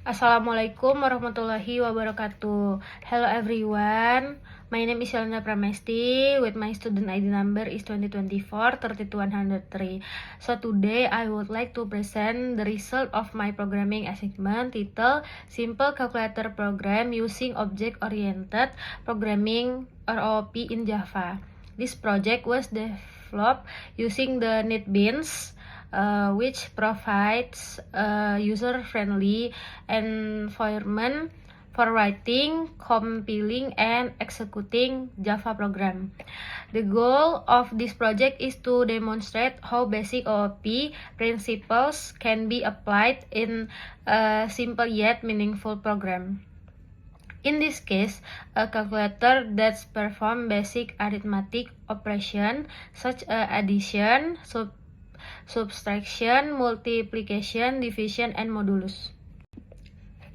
Assalamualaikum warahmatullahi wabarakatuh. Hello everyone. My name is Yelena Pramesti with my student ID number is 2024-32103. So today I would like to present the result of my programming assignment titled Simple Calculator Program Using Object-Oriented Programming or OOP in Java. This project was developed using the NetBeans, which provides a user-friendly environment for writing, compiling, and executing Java program. The goal of this project is to demonstrate how basic OOP principles can be applied in a simple yet meaningful program. In this case, a calculator that performs basic arithmetic operations such as addition, subtraction, multiplication, division, and modulus.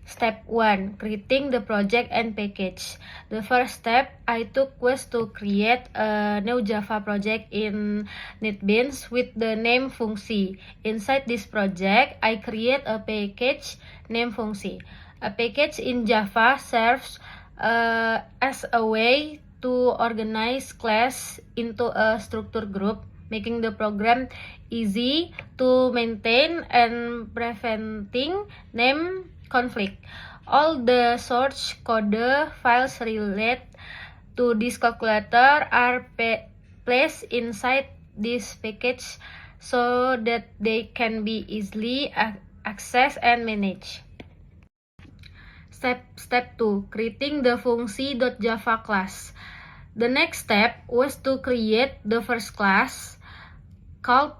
Step 1. Creating the project and package. The first step I took was to create a new Java project in NetBeans with the name Fungsi. Inside this project, I create a package named Fungsi. A package in Java serves as a way to organize class into a structure group, making the program easy to maintain and preventing name conflict. All the source code files related to this calculator are placed inside this package so that they can be easily accessed and managed. Step 2. Creating the Fungsi.java class. The next step was to create the first class called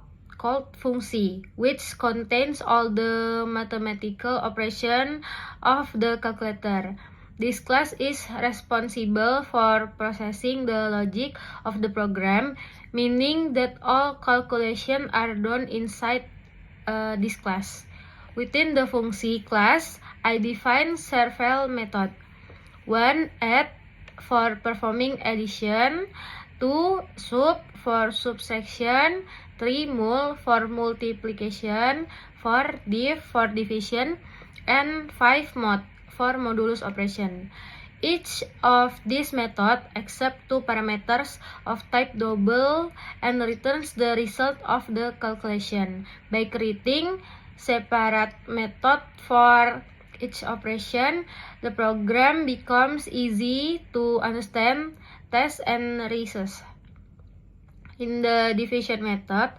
Fungsi, which contains all the mathematical operation of the calculator. This class is responsible for processing the logic of the program, meaning that all calculations are done inside this class. Within the Fungsi class, I define several methods. 1. Add for performing addition, 2. Sub for subtraction, 3. Mul for multiplication, 4. Div for division, and 5. Mod for modulus operation. Each of these methods accepts two parameters of type double and returns the result of the calculation. By creating separate method for each operation, the program becomes easy to understand, test, and research. In the division method,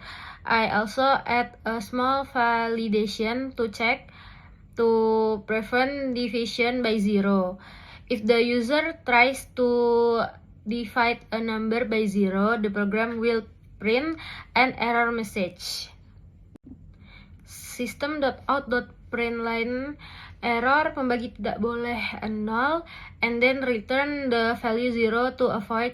I also add a small validation to check to prevent division by zero. If the user tries to divide a number by zero, the program will print an error message. System.out.println error pembagi tidak boleh 0 and then return the value 0 to avoid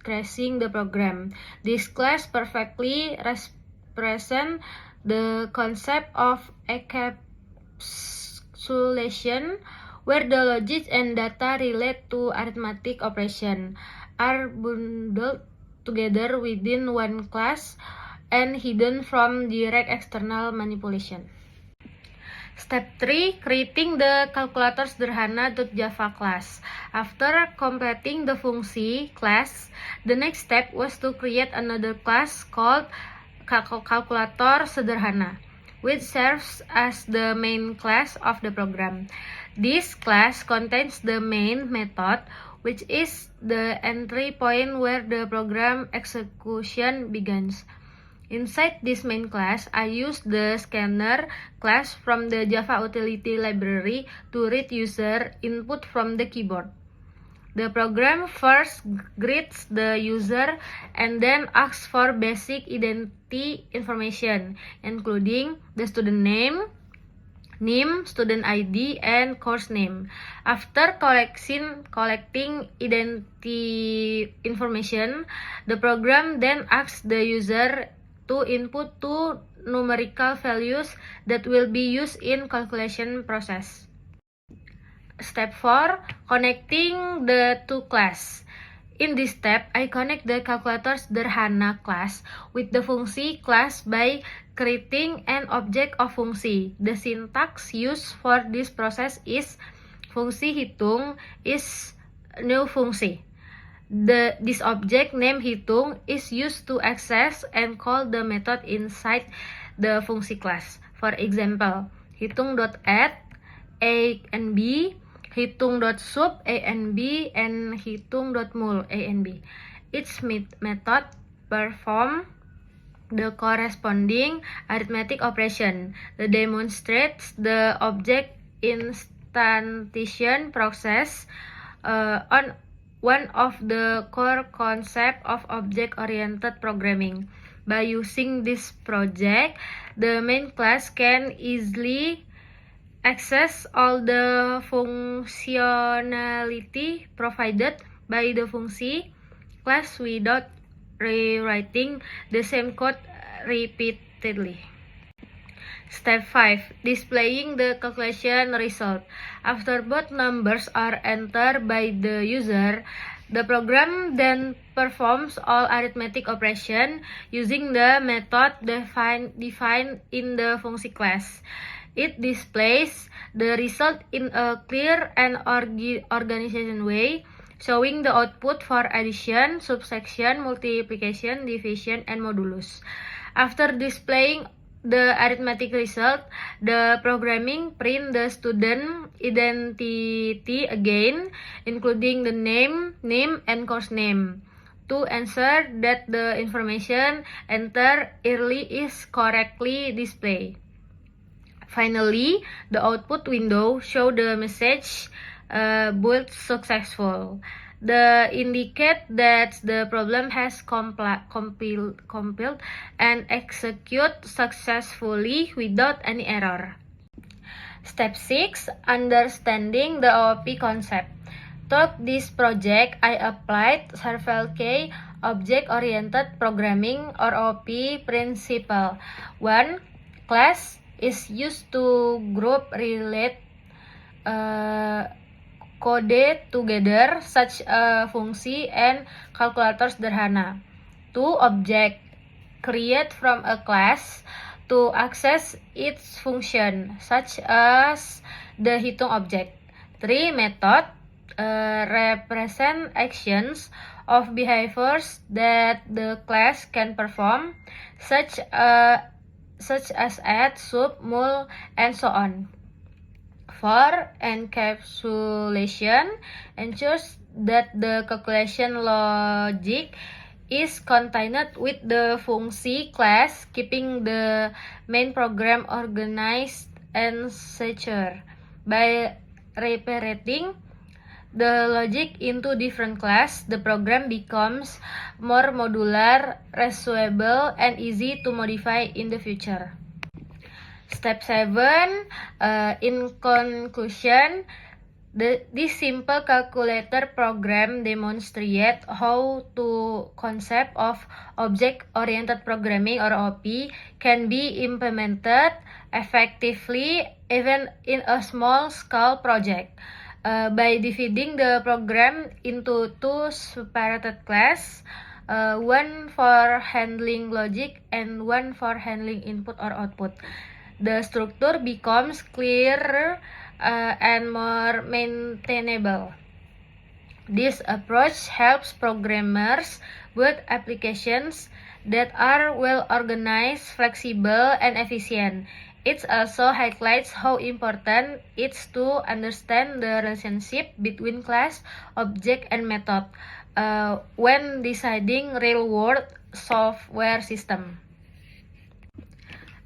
crashing the program. This class perfectly represents the concept of encapsulation, where the logic and data relate to arithmetic operation are bundled together within one class and hidden from direct external manipulation. Step 3. Creating the calculator sederhana.java class. After completing the Fungsi class, the next step was to create another class called calculator sederhana, which serves as the main class of the program. This class contains the main method, which is the entry point where the program execution begins. Inside this main class, I use the scanner class from the Java utility library to read user input from the keyboard. The program first greets the user and then asks for basic identity information, including the student name, student ID, and course name. After collecting identity information, the program then asks the user to input two numerical values that will be used in calculation process. Step 4. Connecting the two class. In this step, I connect the calculator sederhana class with the Fungsi class by creating an object of fungsi. The syntax used for this process is fungsi hitung is new fungsi. This object named hitung is used to access and call the method inside the fungsi class. For example, hitung.add a and b, hitung.sub a and b, and hitung.mul a and b. Each method perform the corresponding arithmetic operation. That demonstrates the object instantiation process on one of the core concepts of object-oriented programming. By using this project, the main class can easily access all the functionality provided by the fungsi class without rewriting the same code repeatedly. Step 5. Displaying the calculation result. After both numbers are entered by the user, the program then performs all arithmetic operation using the method defined in the fungsi class. It displays the result in a clear and organized way, showing the output for addition, subtraction, multiplication, division, and modulus. After displaying the arithmetic result, the programming print the student identity again, including the name, and course name, to ensure that the information entered early is correctly displayed. Finally, the output window shows the message build successful. The indicate that the problem has compiled and execute successfully without any error. Step 6. Understanding the OOP concept. Throughout this project, I applied several key object-oriented programming or OOP principle. 1. Class is used to group relate code together such a fungsi and calculator sederhana. 2. Object create from a class to access its function such as the hitung object. 3. Method represent actions of behaviors that the class can perform such as add, sub, mul, and so on. 4. Encapsulation ensures that the calculation logic is contained with the fungsi class, keeping the main program organized and secure. By separating the logic into different classes, the program becomes more modular, reusable, and easy to modify in the future. Step 7. In conclusion, this simple calculator program demonstrates how the concept of object-oriented programming or OOP can be implemented effectively even in a small-scale project. By dividing the program into 2 separated classes, one for handling logic and one for handling input or output, the structure becomes clearer and more maintainable. This approach helps programmers build applications that are well organized, flexible, and efficient. It also highlights how important it is to understand the relationship between class, object, and method when deciding real-world software system.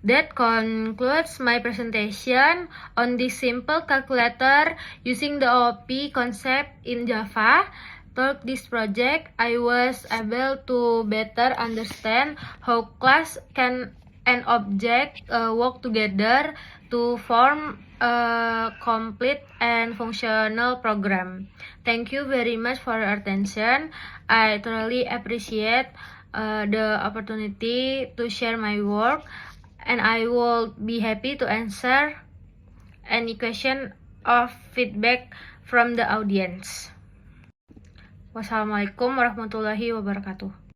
That concludes my presentation on this simple calculator using the OOP concept in Java. Through this project, I was able to better understand how class and object work together to form a complete and functional program. Thank you very much for your attention. I thoroughly appreciate the opportunity to share my work, and I will be happy to answer any question or feedback from the audience. Wassalamualaikum warahmatullahi wabarakatuh.